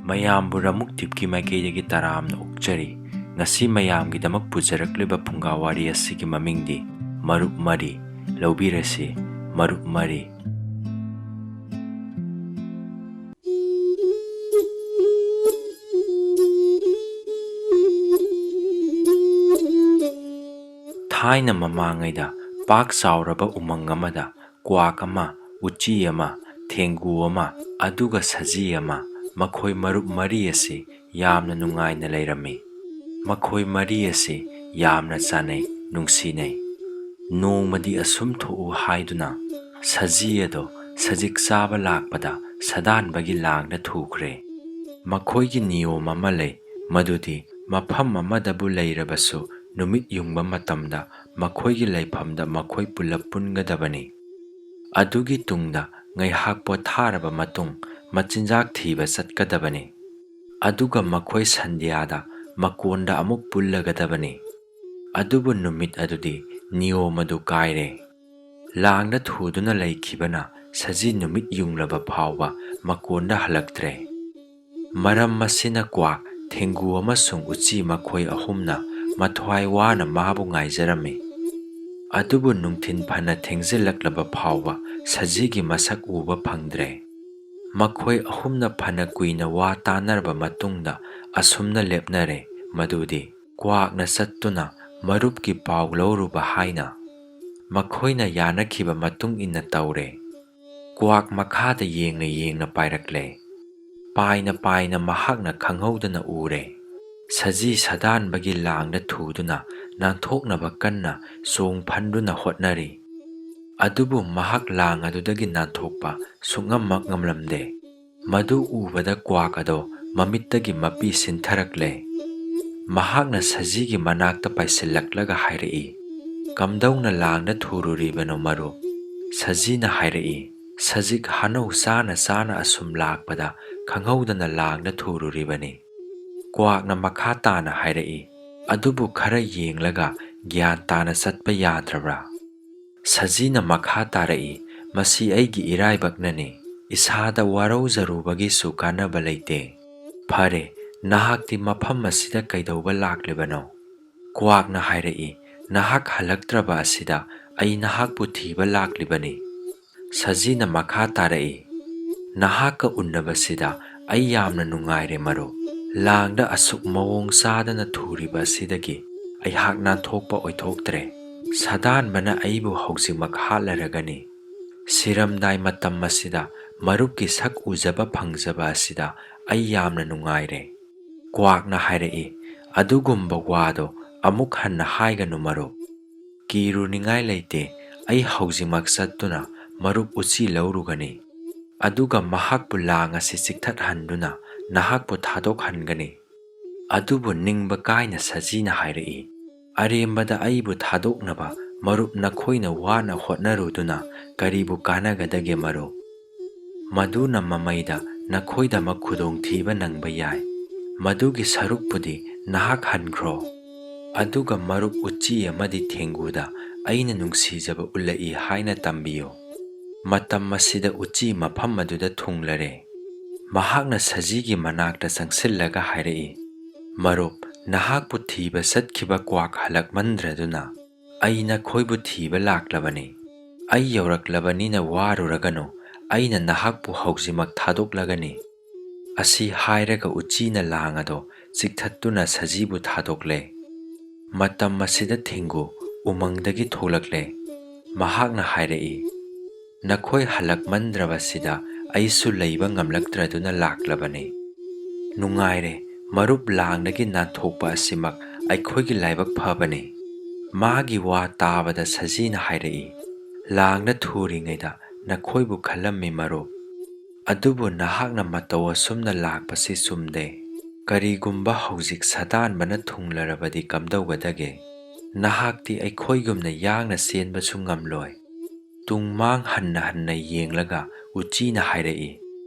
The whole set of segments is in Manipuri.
ꯃꯌꯥꯝꯕꯨ ꯔꯃꯨꯛ ꯇꯤꯞꯀꯤ ꯃꯥꯏꯀꯩꯗꯒꯤ ꯇꯔꯥꯝꯅ ꯑꯣꯛꯆꯔꯤ꯫ ꯉꯁꯤ ꯃꯌꯥꯝꯒꯤꯗꯃꯛ ꯄꯨꯖꯔꯛꯂꯤꯕ ꯐꯨꯡꯒꯥꯋꯥꯔꯤ ꯑꯁꯤꯒꯤ ꯃꯃꯤꯡꯗꯤ ꯃꯔꯨꯞ ꯃꯔꯤ꯫ ꯂꯧꯕꯤꯔꯁꯤ ꯃꯔꯨꯞ ꯃꯔꯤ꯫ ꯊꯥꯏꯅ ꯃꯃꯥꯡꯉꯩꯗ ꯄꯥꯛ ꯆꯥꯎꯔꯕ ꯎꯃꯪ ꯑꯃꯗ ꯀ꯭ꯋꯥꯛ ꯑꯃ, ꯎꯆꯤ ꯑꯃ, ꯊꯦꯡꯒꯨ ꯑꯃ, ꯑꯗꯨꯒ ꯁꯖꯤ ꯑꯃ, ꯃꯈꯣꯏ ꯃꯔꯨꯞ ꯃꯔꯤ ꯑꯁꯤ ꯌꯥꯝꯅ ꯅꯨꯡꯉꯥꯏꯅ ꯂꯩꯔꯝꯃꯤ꯫ ꯃꯈꯣꯏ ꯃꯔꯤ ꯑꯁꯤ ꯌꯥꯝꯅ ꯆꯥꯟꯅꯩ, ꯅꯨꯡꯁꯤꯅꯩ꯫ ꯅꯣꯡꯃꯗꯤ ꯑꯁꯨꯝ ꯊꯣꯛꯎ ꯍꯥꯏꯗꯨꯅ ꯁꯖꯤ ꯑꯗꯣ ꯁꯖꯤꯛ ꯆꯥꯕ ꯂꯥꯛꯄꯗ ꯁꯥꯗꯥꯟꯕꯒꯤ ꯂꯥꯡꯗ ꯊꯨꯈ꯭ꯔꯦ꯫ ꯃꯈꯣꯏꯒꯤ ꯅꯤꯌꯣꯝ ꯑꯃ ꯂꯩ, ꯃꯗꯨꯗꯤ ꯃꯐꯝ ꯑꯃꯗꯕꯨ ꯂꯩꯔꯕꯁꯨ ꯅꯨꯃꯤꯠ ꯌꯨꯡꯕ ꯃꯇꯝꯗ ꯃꯈꯣꯏꯒꯤ ꯂꯩꯐꯝꯗ ꯃꯈꯣꯏ ꯄꯨꯂꯞ ꯄꯨꯟꯒꯗꯕꯅꯤ꯫ ꯑꯗꯨꯒꯤ ꯇꯨꯡꯗ ꯉꯥꯏꯍꯥꯛ ꯄꯣꯊꯥꯔꯕ ꯃꯇꯨꯡ ꯃꯆꯤꯟꯖꯥꯛ ꯊꯤꯕ ꯆꯠꯀꯗꯕꯅꯤ꯫ ꯑꯗꯨꯒ ꯃꯈꯣꯏ ꯁꯟꯙ꯭ꯌꯥꯗ ꯃꯀꯣꯟꯗ ꯑꯃꯨꯛ ꯄꯨꯜꯂꯒꯗꯕꯅꯤ꯫ ꯑꯗꯨꯕꯨ ꯅꯨꯃꯤꯠ ꯑꯗꯨꯗꯤ ꯅꯤꯌꯣꯝ ꯑꯗꯨ ꯀꯥꯏꯔꯦ꯫ ꯂꯥꯡꯗ ꯊꯨꯗꯨꯅ ꯂꯩꯈꯤꯕꯅ ꯁꯖꯤ ꯅꯨꯃꯤꯠ ꯌꯨꯡꯂꯕ ꯐꯥꯎꯕ ꯃꯀꯣꯟꯗ ꯍꯜꯂꯛꯇ꯭ꯔꯦ꯫ ꯃꯔꯝ ꯑꯁꯤꯅ ꯀ꯭ꯋꯥꯛ, ꯊꯦꯡꯒꯨ ꯑꯃꯁꯨꯡ ꯎꯆꯤ ꯃꯈꯣꯏ ꯑꯍꯨꯝꯅ ꯃꯊ꯭ꯋꯥꯏ ꯋꯥꯅ ꯃꯥꯕꯨ ꯉꯥꯏꯖꯔꯝꯃꯤ꯫ ꯑꯗꯨꯕꯨ ꯅꯨꯡꯊꯤꯟ ꯐꯅ ꯊꯦꯡꯖꯤꯜꯂꯛꯂꯕ ꯐꯥꯎꯕ ꯁꯖꯤꯒꯤ ꯃꯁꯛ ꯎꯕ ꯐꯪꯗ꯭ꯔꯦ꯫ ꯃꯈꯣꯏ ꯑꯍꯨꯝꯅ ꯐꯅ ꯀꯨꯏꯅ ꯋꯥ ꯇꯥꯟꯅꯔꯕ ꯃꯇꯨꯡꯗ ꯑꯁꯨꯝꯅ ꯂꯦꯞꯅꯔꯦ ꯃꯗꯨꯗꯤ ꯀ꯭ꯋꯥꯛꯅ ꯆꯠꯇꯨꯅ ꯃꯔꯨꯞꯀꯤ ꯄꯥꯎ ꯂꯧꯔꯨꯕ ꯍꯥꯏꯅ꯫ ꯃꯈꯣꯏꯅ ꯌꯥꯅꯈꯤꯕ ꯃꯇꯨꯡ ꯏꯟꯅ ꯇꯧꯔꯦ꯫ ꯀ꯭ꯋꯥꯛ ꯃꯈꯥꯗ ꯌꯦꯡꯅ ꯌꯦꯡꯅ ꯄꯥꯏꯔꯛꯂꯦ꯫ ꯄꯥꯏꯅ ꯄꯥꯏꯅ ꯃꯍꯥꯛꯅ ꯈꯪꯍꯧꯗꯅ ꯎꯔꯦ꯫ ꯁꯖꯤ ꯁꯥꯗꯥꯟꯕꯒꯤ ꯂꯥꯡꯗ ꯊꯨꯗꯨꯅ ꯅꯥꯟꯊꯣꯛꯅꯕ ꯀꯟꯅ ꯆꯣꯡ ꯐꯟꯗꯨꯅ ꯍꯣꯠꯅꯔꯤ꯫ ꯑꯗꯨꯕꯨ ꯃꯍꯥꯛ ꯂꯥꯡ ꯑꯗꯨꯗꯒꯤ ꯅꯥꯟꯊꯣꯛꯄ ꯁꯨꯡꯉꯝꯃꯛ ꯉꯝꯂꯝꯗꯦ꯫ ꯃꯗꯨ ꯎꯕꯗ ꯀ꯭ꯋꯥꯛ ꯑꯗꯣ ꯃꯃꯤꯠꯇꯒꯤ ꯃꯄꯤ ꯁꯤꯟꯊꯔꯛꯂꯦ꯫ ꯃꯍꯥꯛꯅ ꯁꯖꯤꯒꯤ ꯃꯅꯥꯛꯇ ꯄꯥꯏꯁꯤꯜꯂꯛꯂꯒ ꯍꯥꯏꯔꯛꯏ, "ꯀꯝꯗꯧꯅ ꯂꯥꯡꯗ ꯊꯨꯔꯨꯔꯤꯕꯅꯣ ꯃꯔꯨꯞ?" ꯁꯖꯤꯅ ꯍꯥꯏꯔꯛꯏ, "ꯁꯖꯤꯛ ꯍꯥꯅꯧ ꯆꯥꯅ ꯆꯥꯅ ꯑꯁꯨꯝ ꯂꯥꯛꯄꯗ ꯈꯪꯍꯧꯗꯅ ꯂꯥꯡꯗ ꯊꯨꯔꯨꯔꯤꯕꯅꯤ." ꯀ꯭ꯋꯥꯛꯅ ꯃꯈꯥ ꯇꯥꯅ ꯍꯥꯏꯔꯛꯏ, "ꯑꯗꯨꯕꯨ ꯈꯔ ꯌꯦꯡꯂꯒ ꯒ꯭ꯌꯥꯟ ꯇꯥꯅ ꯆꯠꯄ ꯌꯥꯗ꯭ꯔꯕ꯭ꯔꯥ?" ꯁꯖꯤꯅ ꯃꯈꯥ ꯇꯥꯔꯛꯏ, "ꯃꯁꯤ ꯑꯩꯒꯤ ꯏꯔꯥꯏꯕꯛꯅꯅꯤ꯫ ꯏꯁꯥꯗ ꯋꯥꯔꯧꯖꯔꯨꯕꯒꯤꯁꯨ ꯀꯥꯟꯅꯕ ꯂꯩꯇꯦ꯫ ꯐꯔꯦ, ꯅꯍꯥꯛꯇꯤ ꯃꯐꯝ ꯑꯁꯤꯗ ꯀꯩꯗꯧꯕ ꯂꯥꯛꯂꯤꯕꯅꯣ?" ꯀ꯭ꯋꯥꯛꯅ ꯍꯥꯏꯔꯛꯏ, "ꯅꯍꯥꯛ ꯍꯜꯂꯛꯇ꯭ꯔꯕ ꯑꯁꯤꯗ ꯑꯩ ꯅꯍꯥꯛꯄꯨ ꯊꯤꯕ ꯂꯥꯛꯂꯤꯕꯅꯤ." ꯁꯖꯤꯅ ꯃꯈꯥ ꯇꯥꯔꯛꯏ, "ꯅꯍꯥꯛꯀ ꯎꯅꯕꯁꯤꯗ ꯑꯩ ꯌꯥꯝꯅ ꯅꯨꯡꯉꯥꯏꯔꯦ ꯃꯔꯨꯞ꯫ ꯂꯥꯡꯗ ꯑꯁꯨꯛ ꯃꯑꯣꯡ ꯆꯥꯗꯅ ꯊꯨꯔꯤꯕ ꯑꯁꯤꯗꯒꯤ ꯑꯩꯍꯥꯛ ꯅꯥꯟꯊꯣꯛꯄ ꯑꯣꯏꯊꯣꯛꯇ꯭ꯔꯦ꯫ ꯁꯥꯗꯥꯟꯕꯅ ꯑꯩꯕꯨ ꯍꯧꯖꯤꯛꯃꯛ ꯍꯥꯠꯂꯔꯒꯅꯤ꯫ ꯁꯤꯔꯝꯗꯥꯏ ꯃꯇꯝ ꯑꯁꯤꯗ ꯃꯔꯨꯞꯀꯤ ꯁꯛ ꯎꯖꯕ ꯐꯪꯖꯕ ꯑꯁꯤꯗ ꯑꯩ ꯌꯥꯝꯅ ꯅꯨꯡꯉꯥꯏꯔꯦ." ꯀ꯭ꯋꯥꯛꯅ ꯍꯥꯏꯔꯛꯏ, "ꯑꯗꯨꯒꯨꯝꯕ ꯋꯥꯗꯣ ꯑꯃꯨꯛ ꯍꯟꯅ ꯍꯥꯏꯒꯅꯨ ꯃꯔꯨꯞ꯫ ꯀꯤꯔꯨꯅꯤꯡꯉꯥꯏ ꯂꯩꯇꯦ꯫ ꯑꯩ ꯍꯧꯖꯤꯛꯃꯛ ꯆꯠꯇꯨꯅ ꯃꯔꯨꯞ ꯎꯆꯤ ꯂꯧꯔꯨꯒꯅꯤ꯫ ꯑꯗꯨꯒ ꯃꯍꯥꯛꯄꯨ ꯂꯥꯡ ꯑꯁꯤ ꯆꯤꯛꯊꯠꯍꯟꯗꯨꯅ ꯅꯍꯥꯛꯄꯨ ꯊꯥꯗꯣꯛꯍꯟꯒꯅꯤ." ꯑꯗꯨꯕꯨ ꯅꯤꯡꯕ ꯀꯥꯏꯅ ꯁꯖꯤꯅ ꯍꯥꯏꯔꯛꯏ, "ꯑꯔꯦꯝꯕꯗ ꯑꯩꯕꯨ ꯊꯥꯗꯣꯛꯅꯕ ꯃꯔꯨꯞ ꯅꯈꯣꯏꯅ ꯋꯥꯅ ꯍꯣꯠꯅꯔꯨꯗꯨꯅ ꯀꯔꯤꯕꯨ ꯀꯥꯟꯅꯒꯗꯒꯦ ꯃꯔꯨꯞ? ꯃꯗꯨꯅ ꯃꯃꯩꯗ ꯅꯈꯣꯏꯗꯃꯛ ꯈꯨꯗꯣꯡꯊꯤꯕ ꯅꯪꯕ ꯌꯥꯏ꯫ ꯃꯗꯨꯒꯤ ꯁꯔꯨꯛꯄꯨꯗꯤ ꯅꯍꯥꯛ ꯍꯟꯈ꯭ꯔꯣ꯫ ꯑꯗꯨꯒ ꯃꯔꯨꯞ ꯎꯆꯤ ꯑꯃꯗꯤ ꯊꯦꯡꯒꯨꯗ ꯑꯩꯅ ꯅꯨꯡꯁꯤꯖꯕ ꯎꯠꯂꯛꯏ ꯍꯥꯏꯅ ꯇꯝꯕꯤꯌꯨ." ꯃꯇꯝ ꯑꯁꯤꯗ ꯎꯆꯤ ꯃꯐꯝ ꯑꯗꯨꯗ ꯊꯨꯡꯂꯔꯦ꯫ ꯃꯍꯥꯛꯅ ꯁꯖꯤꯒꯤ ꯃꯅꯥꯛꯇ ꯆꯪꯁꯤꯜꯂꯒ ꯍꯥꯏꯔꯛꯏ, "ꯃꯔꯨꯞ, ꯅꯍꯥꯛꯄꯨ ꯊꯤꯕ ꯆꯠꯈꯤꯕ ꯀ꯭ꯋꯥꯛ ꯍꯜꯂꯛꯃꯟꯗ꯭ꯔꯗꯨꯅ ꯑꯩ ꯅꯈꯣꯏꯕꯨ ꯊꯤꯕ ꯂꯥꯛꯂꯕꯅꯤ꯫ ꯑꯩ ꯌꯧꯔꯛꯂꯕꯅꯤꯅ ꯋꯥꯔꯨꯔꯒꯅꯨ, ꯑꯩꯅ ꯅꯍꯥꯛꯄꯨ ꯍꯧꯖꯤꯛꯃꯛ ꯊꯥꯗꯣꯛꯂꯒꯅꯤ." ꯑꯁꯤ ꯍꯥꯏꯔꯒ ꯎꯆꯤꯅ ꯂꯥꯡ ꯑꯗꯣ ꯆꯤꯛꯊꯠꯇꯨꯅ ꯁꯖꯤꯕꯨ ꯊꯥꯗꯣꯛꯂꯦ꯫ ꯃꯇꯝ ꯑꯁꯤꯗ ꯊꯦꯡꯒꯨ ꯎꯃꯪꯗꯒꯤ ꯊꯣꯛꯂꯛꯂꯦ꯫ ꯃꯍꯥꯛꯅ ꯍꯥꯏꯔꯛꯏ, "ꯅꯈꯣꯏ ꯍꯜꯂꯛꯃꯟꯗ꯭ꯔꯕꯁꯤꯗ ꯑꯩꯁꯨ ꯂꯩꯕ ꯉꯝꯂꯛꯇ꯭ꯔꯗꯨꯅ ꯂꯥꯛꯂꯕꯅꯤ꯫ ꯅꯨꯡꯉꯥꯏꯔꯦ, ꯃꯔꯨꯞ ꯂꯥꯡꯗꯒꯤ ꯅꯥꯟꯊꯣꯛꯄ ꯑꯁꯤꯃꯛ ꯑꯩꯈꯣꯏꯒꯤ ꯂꯥꯏꯕꯛ ꯐꯕꯅꯤ." ꯃꯥꯒꯤ ꯋꯥ ꯇꯥꯕꯗ ꯁꯖꯤꯅ ꯍꯥꯏꯔꯛꯏ, "ꯂꯥꯡꯗ ꯊꯨꯔꯤꯉꯩꯗ ꯅꯈꯣꯏꯕꯨ ꯈꯜꯂꯝꯃꯤ ꯃꯔꯨꯞ꯫ ꯑꯗꯨꯕꯨ ꯅꯍꯥꯛꯅ ꯃꯇꯧ ꯑꯁꯨꯝꯅ ꯂꯥꯛꯄꯁꯤ ꯆꯨꯝꯗꯦ꯫ ꯀꯔꯤꯒꯨꯝꯕ ꯍꯧꯖꯤꯛ ꯁꯥꯗꯥꯟꯕꯅ ꯊꯨꯡꯂꯔꯕꯗꯤ ꯀꯝꯗꯧꯒꯗꯒꯦ? ꯅꯍꯥꯛꯇꯤ ꯑꯩꯈꯣꯏꯒꯨꯝꯅ ꯌꯥꯡꯅ ꯆꯦꯟꯕꯁꯨ ꯉꯝꯂꯣꯏ." ꯇꯨꯡꯃꯥꯡ ꯍꯟꯅ ꯍꯟꯅ ꯌꯦꯡꯂꯒ ꯎꯆꯤꯅ ꯍꯥꯏꯔꯛꯏ,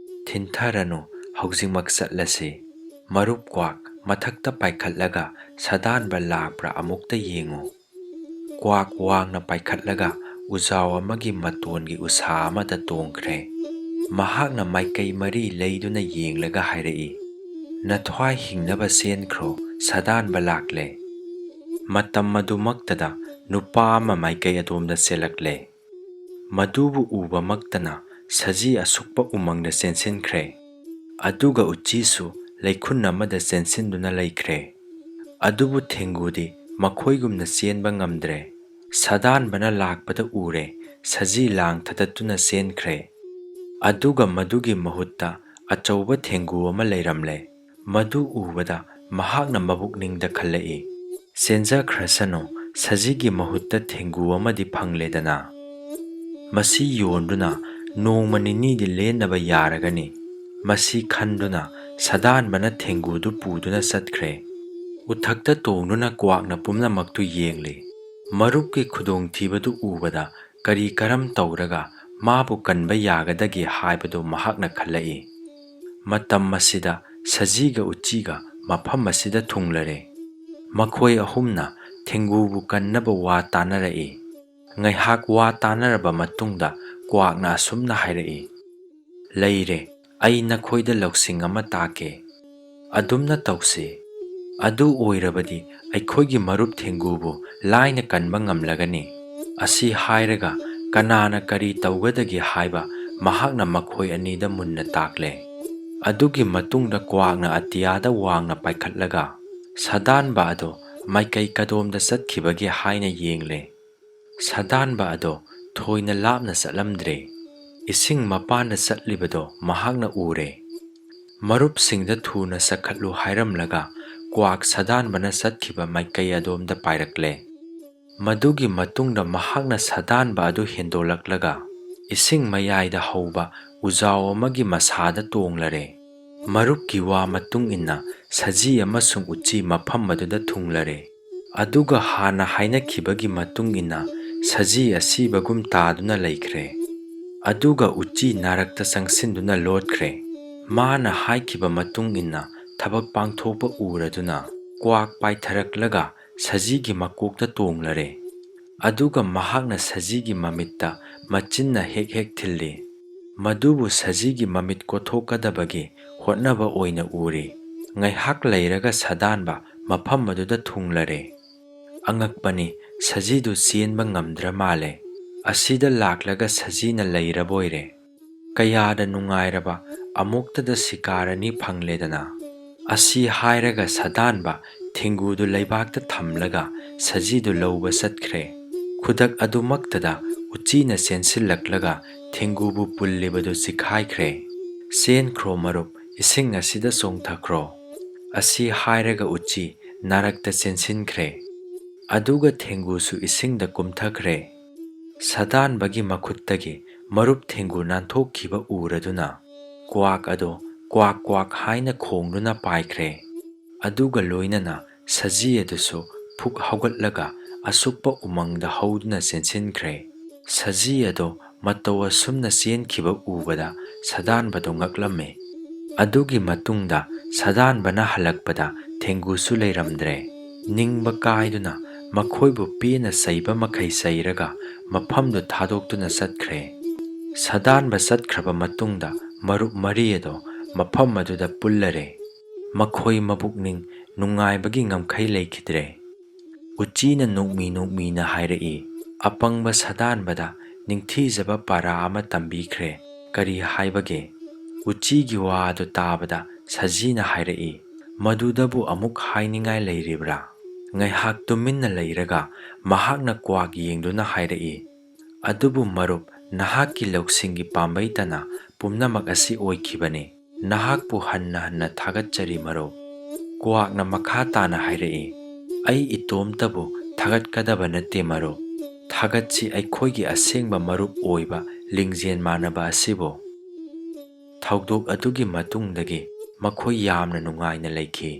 "ꯊꯤꯟꯊꯔꯅꯨ, ꯍꯧꯖꯤꯛꯃꯛ ꯆꯠꯂꯁꯤ꯫ ꯃꯔꯨꯞ ꯀ꯭ꯋꯥꯛ, ꯃꯊꯛꯇ ꯄꯥꯏꯈꯠꯂꯒ ꯁꯥꯗꯥꯟꯕ ꯂꯥꯛꯄ꯭ꯔꯥ ꯑꯃꯨꯛꯇ ꯌꯦꯡꯉꯨ." ꯀ꯭ꯋꯥꯛ ꯋꯥꯡꯅ ꯄꯥꯏꯈꯠꯂꯒ ꯎꯖꯥꯎ ꯑꯃꯒꯤ ꯃꯇꯣꯟꯒꯤ ꯎꯁꯥ ꯑꯃꯗ ꯇꯣꯡꯈ꯭ꯔꯦ꯫ ꯃꯍꯥꯛꯅ ꯃꯥꯏꯀꯩ ꯃꯔꯤ ꯂꯩꯗꯨꯅ ꯌꯦꯡꯂꯒ ꯍꯥꯏꯔꯛꯏ, ꯅꯊ꯭ꯋꯥꯏ ꯍꯤꯡꯅꯕ ꯆꯦꯟꯈ꯭ꯔꯣ ꯁꯥꯗꯥꯟꯕ ꯂꯥꯛꯂꯦ ꯃꯇꯝ ꯃꯗꯨꯃꯛꯇꯗ ꯅꯨꯄꯥ ꯑꯃ ꯃꯥꯏꯀꯩ ꯑꯗꯣꯝꯗ ꯆꯦꯜꯂꯛꯂꯦ ꯃꯗꯨꯕꯨ ꯎꯕꯃꯛꯇꯅ ꯁꯖꯤ ꯑꯁꯨꯛꯄ ꯎꯃꯪꯗ ꯆꯦꯟꯁꯤꯟꯈ꯭ꯔꯦ ꯑꯗꯨꯒ ꯎꯆꯤꯁꯨ ꯂꯩꯈꯨꯟ ꯑꯃꯗ ꯆꯦꯟꯁꯤꯟꯗꯨꯅ ꯂꯩꯈ꯭ꯔꯦ ꯑꯗꯨꯕꯨ ꯊꯦꯡꯒꯨꯗꯤ ꯃꯈꯣꯏꯒꯨꯝꯅ ꯆꯦꯟꯕ ꯉꯝꯗ꯭ꯔꯦ ꯁꯥꯗꯥꯟꯕꯅ ꯂꯥꯛꯄꯗ ꯎꯔꯦ ꯁꯖꯤ ꯂꯥꯡ ꯊꯗꯠꯇꯨꯅ ꯆꯦꯟꯈ꯭ꯔꯦ ꯑꯗꯨꯒ ꯃꯗꯨꯒꯤ ꯃꯍꯨꯠꯇ ꯑꯆꯧꯕ ꯊꯦꯡꯒꯨ ꯑꯃ ꯂꯩꯔꯝꯂꯦ ꯃꯗꯨ ꯎꯕꯗ ꯃꯍꯥꯛꯅ ꯃꯕꯨꯛꯅꯤꯡꯗ ꯈꯜꯂꯛꯏ ꯆꯦꯟꯖꯈ꯭ꯔꯁꯅꯨ ꯁꯖꯤꯒꯤ ꯃꯍꯨꯠꯇ ꯊꯦꯡꯒꯨ ꯑꯃꯗꯤ ꯐꯪꯂꯦꯗꯅ ꯃꯁꯤ ꯌꯣꯟꯗꯨꯅ ꯅꯣꯡꯃ ꯅꯤꯅꯤꯗꯤ ꯂꯦꯟꯅꯕ ꯌꯥꯔꯒꯅꯤ ꯃꯁꯤ ꯈꯟꯗꯨꯅ ꯁꯥꯗꯥꯟꯕꯅ ꯊꯦꯡꯒꯨꯗꯨ ꯄꯨꯗꯨꯅ ꯆꯠꯈ꯭ꯔꯦ ꯎꯊꯛꯇ ꯇꯣꯡꯗꯨꯅ ꯀ꯭ꯋꯥꯛꯅ ꯄꯨꯝꯅꯃꯛꯇꯨ ꯌꯦꯡꯂꯤ ꯃꯔꯨꯞꯀꯤ ꯈꯨꯗꯣꯡꯊꯤꯕꯗꯨ ꯎꯕꯗ ꯀꯔꯤ ꯀꯔꯝ ꯇꯧꯔꯒ ꯃꯥꯕꯨ ꯀꯟꯕ ꯌꯥꯒꯗꯒꯦ ꯍꯥꯏꯕꯗꯨ ꯃꯍꯥꯛꯅ ꯈꯜꯂꯛꯏ ꯃꯇꯝ ꯑꯁꯤꯗ ꯁꯖꯤꯒ ꯎꯆꯤꯒ ꯃꯐꯝ ꯑꯁꯤꯗ ꯊꯨꯡꯂꯔꯦ ꯃꯈꯣꯏ ꯑꯍꯨꯝꯅ ꯊꯦꯡꯒꯨꯕꯨ ꯀꯟꯅꯕ ꯋꯥ ꯇꯥꯟꯅꯔꯛꯏ ꯉꯥꯏꯍꯥꯛ ꯋꯥ ꯇꯥꯟꯅꯔꯕ ꯃꯇꯨꯡꯗ ꯀ꯭ꯋꯥꯛꯅ ꯑꯁꯨꯝꯅ ꯍꯥꯏꯔꯛꯏ ꯂꯩꯔꯦ ꯑꯩ ꯅꯈꯣꯏꯗ ꯂꯧꯁꯤꯡ ꯑꯃ ꯇꯥꯛꯀꯦ ꯑꯗꯨꯝꯅ ꯇꯧꯁꯤ ꯑꯗꯨ ꯑꯣꯏꯔꯕꯗꯤ ꯑꯩꯈꯣꯏꯒꯤ ꯃꯔꯨꯞ ꯊꯦꯡꯒꯨꯕꯨ ꯂꯥꯏꯅ ꯀꯟꯕ ꯉꯝꯂꯒꯅꯤ ꯑꯁꯤ ꯍꯥꯏꯔꯒ ꯀꯅꯥꯅ ꯀꯔꯤ ꯇꯧꯒꯗꯒꯦ ꯍꯥꯏꯕ ꯃꯍꯥꯛꯅ ꯃꯈꯣꯏ ꯑꯅꯤꯗ ꯃꯨꯟꯅ ꯇꯥꯛꯂꯦ ꯑꯗꯨꯒꯤ ꯃꯇꯨꯡꯗ ꯀ꯭ꯋꯥꯛꯅ ꯑꯇꯤꯌꯥꯗ ꯋꯥꯡꯅ ꯄꯥꯏꯈꯠꯂꯒ ꯁꯥꯗꯥꯟꯕ ꯑꯗꯣ ꯃꯥꯏꯀꯩ ꯀꯗꯣꯝꯗ ꯆꯠꯈꯤꯕꯒꯦ ꯍꯥꯏꯅ ꯌꯦꯡꯂꯦ ꯁꯥꯗꯥꯟꯕ ꯑꯗꯣ ꯊꯣꯏꯅ ꯂꯥꯞꯅ ꯆꯠꯂꯝꯗ꯭ꯔꯦ ꯏꯁꯤꯡ ꯃꯄꯥꯟꯗ ꯆꯠꯂꯤꯕꯗꯣ ꯃꯍꯥꯛꯅ ꯎꯔꯦ ꯃꯔꯨꯞꯁꯤꯡꯗ ꯊꯨꯅ ꯆꯠꯈꯠꯂꯨ ꯍꯥꯏꯔꯝꯂꯒ ꯀ꯭ꯋꯥꯛ ꯁꯥꯗꯥꯟꯕꯅ ꯆꯠꯈꯤꯕ ꯃꯥꯏꯀꯩ ꯑꯗꯣꯝꯗ ꯄꯥꯏꯔꯛꯂꯦ ꯃꯗꯨꯒꯤ ꯃꯇꯨꯡꯗ ꯃꯍꯥꯛꯅ ꯁꯥꯗꯥꯟꯕ ꯑꯗꯨ ꯍꯦꯟꯗꯣꯂꯛꯂꯒ ꯏꯁꯤꯡ ꯃꯌꯥꯏꯗ ꯍꯧꯕ ꯎꯖꯥꯎ ꯑꯃꯒꯤ ꯃꯁꯥꯗ ꯇꯣꯡꯂꯔꯦ ꯃꯔꯨꯞꯀꯤ ꯋꯥ ꯃꯇꯨꯡ ꯏꯟꯅ ꯁꯖꯤ ꯑꯃꯁꯨꯡ ꯎꯆꯤ ꯃꯐꯝ ꯑꯗꯨꯗ ꯊꯨꯡꯂꯔꯦ ꯑꯗꯨꯒ ꯍꯥꯟꯅ ꯍꯥꯏꯅꯈꯤꯕꯒꯤ ꯃꯇꯨꯡ ꯏꯟꯅ ꯁꯖꯤ ꯑꯁꯤꯕꯒꯨꯝ ꯇꯥꯗꯨꯅ ꯂꯩꯈ꯭ꯔꯦ ꯑꯗꯨꯒ ꯎꯆꯤ ꯅꯥꯔꯛꯇ ꯆꯪꯁꯤꯟꯗꯨꯅ ꯂꯣꯠꯈ꯭ꯔꯦ ꯃꯥꯅ ꯍꯥꯏꯈꯤꯕ ꯃꯇꯨꯡ ꯏꯟꯅ ꯊꯕꯛ ꯄꯥꯡꯊꯣꯛꯄ ꯎꯔꯗꯨꯅ ꯀ꯭ꯋꯥꯛ ꯄꯥꯏꯊꯔꯛꯂꯒ ꯁꯖꯤꯒꯤ ꯃꯀꯣꯛꯇ ꯇꯣꯡꯂꯔꯦ ꯑꯗꯨꯒ ꯃꯍꯥꯛꯅ ꯁꯖꯤꯒꯤ ꯃꯃꯤꯠꯇ ꯃꯆꯤꯟꯅ ꯍꯦꯛ ꯍꯦꯛ ꯊꯤꯜꯂꯤ ꯃꯗꯨꯕꯨ ꯁꯖꯤꯒꯤ ꯃꯃꯤꯠ ꯀꯣꯠꯊꯣꯛꯀꯗꯕꯒꯤ ꯍꯣꯠꯅꯕ ꯑꯣꯏꯅ ꯎꯔꯤ ꯉꯥꯏꯍꯥꯛ ꯂꯩꯔꯒ ꯁꯥꯗꯥꯟꯕ ꯃꯐꯝ ꯑꯗꯨꯗ ꯊꯨꯡꯂꯔꯦ ꯑꯉꯛꯄꯅꯤ ꯁꯖꯤꯗꯨ ꯆꯦꯟꯕ ꯉꯝꯗ꯭ꯔ ꯃꯥꯜꯂꯦ ꯑꯁꯤꯗ ꯂꯥꯛꯂꯒ ꯁꯖꯤꯅ ꯂꯩꯔꯕꯣꯏꯔꯦ ꯀꯌꯥꯗ ꯅꯨꯡꯉꯥꯏꯔꯕ ꯑꯃꯨꯛꯇꯗ ꯁꯤꯀꯥꯔ ꯑꯅꯤ ꯐꯪꯂꯦꯗꯅ ꯑꯁꯤ ꯍꯥꯏꯔꯒ ꯁꯥꯗꯥꯟꯕ ꯊꯦꯡꯒꯨꯗꯨ ꯂꯩꯕꯥꯛꯇ ꯊꯝꯂꯒ ꯁꯖꯤꯗꯨ ꯂꯧꯕ ꯆꯠꯈ꯭ꯔꯦ ꯈꯨꯗꯛ ꯑꯗꯨꯃꯛꯇꯗ ꯎꯆꯤꯅ ꯆꯦꯟꯁꯤꯜꯂꯛꯂꯒ ꯊꯦꯡꯒꯨꯕꯨ ꯄꯨꯜꯂꯤꯕꯗꯨ ꯆꯤꯈꯥꯏꯈ꯭ꯔꯦ ꯆꯦꯟꯈ꯭ꯔꯣ ꯃꯔꯨꯞ ꯏꯁꯤꯡ ꯑꯁꯤꯗ ꯆꯣꯡꯊꯈ꯭ꯔꯣ ꯑꯁꯤ ꯍꯥꯏꯔꯒ ꯎꯆꯤ ꯅꯥꯔꯛꯇ ꯆꯦꯟꯁꯤꯟꯈ꯭ꯔꯦ ꯑꯗꯨꯒ ꯊꯦꯡꯒꯨꯁꯨ ꯏꯁꯤꯡꯗ ꯀꯨꯝꯊꯈ꯭ꯔꯦ ꯁꯥꯗꯥꯟꯕꯒꯤ ꯃꯈꯨꯠꯇꯒꯤ ꯃꯔꯨꯞ ꯊꯦꯡꯒꯨ ꯅꯥꯟꯊꯣꯛꯈꯤꯕ ꯎꯔꯗꯨꯅ ꯀ꯭ꯋꯥꯛ ꯑꯗꯣ ꯀ꯭ꯋꯥꯛ ꯀ꯭ꯋꯥꯛ ꯍꯥꯏꯅ ꯈꯣꯡꯗꯨꯅ ꯄꯥꯏꯈ꯭ꯔꯦ ꯑꯗꯨꯒ ꯂꯣꯏꯅꯅ ꯁꯖꯤ ꯑꯗꯨꯁꯨ ꯐꯨꯛ ꯍꯧꯒꯠꯂꯒ ꯑꯁꯨꯛꯄ ꯎꯃꯪꯗ ꯍꯧꯗꯨꯅ ꯆꯦꯟꯁꯤꯟꯈ꯭ꯔꯦ ꯁꯖꯤ ꯑꯗꯣ ꯃꯇꯧ ꯑꯁꯨꯝꯅ ꯆꯦꯟꯈꯤꯕ ꯎꯕꯗ ꯁꯥꯗꯥꯟꯕꯗꯣ ꯉꯛꯂꯝꯃꯦ ꯑꯗꯨꯒꯤ ꯃꯇꯨꯡꯗ ꯁꯥꯗꯥꯟꯕꯅ ꯍꯜꯂꯛꯄꯗ ꯊꯦꯡꯒꯨꯁꯨ ꯂꯩꯔꯝꯗ꯭ꯔꯦ ꯅꯤꯡꯕ ꯀꯥꯏꯗꯨꯅ ꯃꯈꯣꯏꯕꯨ ꯄꯦꯟꯅ ꯆꯩꯕ ꯃꯈꯩ ꯆꯩꯔꯒ ꯃꯐꯝꯗꯨ ꯊꯥꯗꯣꯛꯇꯨꯅ ꯆꯠꯈ꯭ꯔꯦ ꯁꯥꯗꯥꯟꯕ ꯆꯠꯈ꯭ꯔꯕ ꯃꯇꯨꯡꯗ ꯃꯔꯨꯞ ꯃꯔꯤ ꯑꯗꯣ ꯃꯐꯝ ꯑꯗꯨꯗ ꯄꯨꯜꯂꯔꯦ ꯃꯈꯣꯏ ꯃꯕꯨꯛꯅꯤꯡ ꯅꯨꯡꯉꯥꯏꯕꯒꯤ ꯉꯝꯈꯩ ꯂꯩꯈꯤꯗ꯭ꯔꯦ ꯎꯆꯤꯅ ꯅꯣꯛꯃꯤ ꯅꯣꯛꯃꯤꯅ ꯍꯥꯏꯔꯛꯏ ꯑꯄꯪꯕ ꯁꯥꯗꯥꯟꯕꯗ ꯅꯤꯡꯊꯤꯖꯕ ꯄꯥꯔꯥ ꯑꯃ ꯇꯝꯕꯤꯈ꯭ꯔꯦ ꯀꯔꯤ ꯍꯥꯏꯕꯒꯦ ꯎꯆꯤꯒꯤ ꯋꯥ ꯑꯗꯨ ꯇꯥꯕꯗ ꯁꯖꯤꯅ ꯍꯥꯏꯔꯛꯏ ꯃꯗꯨꯗꯕꯨ ꯑꯃꯨꯛ ꯍꯥꯏꯅꯤꯡꯉꯥꯏ ꯂꯩꯔꯤꯕ꯭ꯔꯥ ꯉꯥꯏꯍꯥꯛ ꯇꯨꯃꯤꯟꯅ ꯂꯩꯔꯒ ꯃꯍꯥꯛꯅ ꯀ꯭ꯋꯥꯛ ꯌꯦꯡꯗꯨꯅ ꯍꯥꯏꯔꯛꯏ ꯑꯗꯨꯕꯨ ꯃꯔꯨꯞ ꯅꯍꯥꯛꯀꯤ ꯂꯧꯁꯤꯡꯒꯤ ꯄꯥꯝꯕꯩꯇꯅ ꯄꯨꯝꯅꯃꯛ ꯑꯁꯤ ꯑꯣꯏꯈꯤꯕꯅꯤ ꯅꯍꯥꯛꯄꯨ ꯍꯟꯅ ꯍꯟꯅ ꯊꯥꯒꯠꯆꯔꯤ ꯃꯔꯨꯞ ꯀ꯭ꯋꯥꯛꯅ ꯃꯈꯥ ꯇꯥꯅ ꯍꯥꯏꯔꯛꯏ ꯑꯩ ꯏꯇꯣꯝꯇꯕꯨ ꯊꯥꯒꯠꯀꯗꯕ ꯅꯠꯇꯦ ꯃꯔꯨꯞ ꯊꯥꯒꯠꯁꯤ ꯑꯩꯈꯣꯏꯒꯤ ꯑꯁꯦꯡꯕ ꯃꯔꯨꯞ ꯑꯣꯏꯕ ꯂꯤꯡꯖꯦꯜ ꯃꯥꯟꯅꯕ ꯑꯁꯤꯕꯨ ꯊꯧꯗꯣꯛ ꯑꯗꯨꯒꯤ ꯃꯇꯨꯡꯗꯒꯤ ꯃꯈꯣꯏ ꯌꯥꯝꯅ ꯅꯨꯡꯉꯥꯏꯅ ꯂꯩꯈꯤ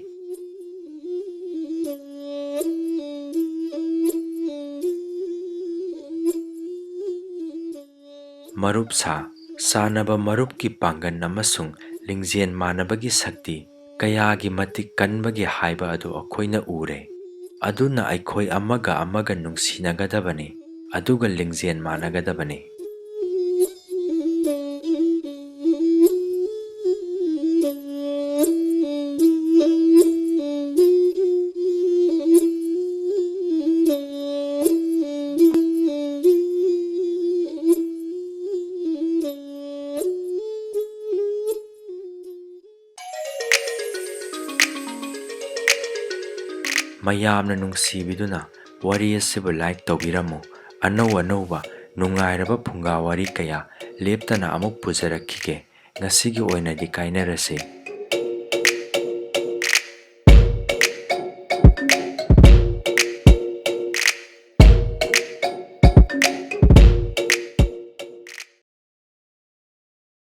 ꯃꯔꯨꯞ ꯁꯥꯟꯅꯕ ꯃꯔꯨꯞꯀꯤ ꯄꯥꯡꯒꯟ ꯑꯃꯁꯨꯡ ꯂꯤꯡꯖꯦꯜ ꯃꯥꯟꯅꯕꯒꯤ ꯁꯛꯇꯤ ꯀꯌꯥꯒꯤ ꯃꯇꯤꯛ ꯀꯟꯕꯒꯦ ꯍꯥꯏꯕ ꯑꯗꯨ ꯑꯩꯈꯣꯏꯅ ꯎꯔꯦ ꯑꯗꯨꯅ ꯑꯩꯈꯣꯏ ꯑꯃꯒ ꯑꯃꯒ ꯅꯨꯡꯁꯤꯅꯒꯗꯕꯅꯤ ꯑꯗꯨꯒ ꯂꯤꯡꯖꯦꯜ ꯃꯥꯟꯅꯒꯗꯕꯅꯤ ꯃꯌꯥꯝꯅ ꯅꯨꯡꯁꯤꯕꯤꯗꯨꯅ ꯋꯥꯔꯤ ꯑꯁꯤꯕꯨ ꯂꯥꯏꯛ ꯇꯧꯕꯤꯔꯝꯃꯨ꯫ ꯑꯅꯧ ꯑꯅꯧꯕ ꯅꯨꯡꯉꯥꯏꯔꯕ ꯐꯨꯡꯒꯥ ꯋꯥꯔꯤ ꯀꯌꯥ ꯂꯦꯞꯇꯅ ꯑꯃꯨꯛ ꯄꯨꯖꯔꯛꯈꯤꯒꯦ꯫ ꯉꯁꯤꯒꯤ ꯑꯣꯏꯅꯗꯤ ꯀꯥꯏꯅꯔꯁꯤ꯫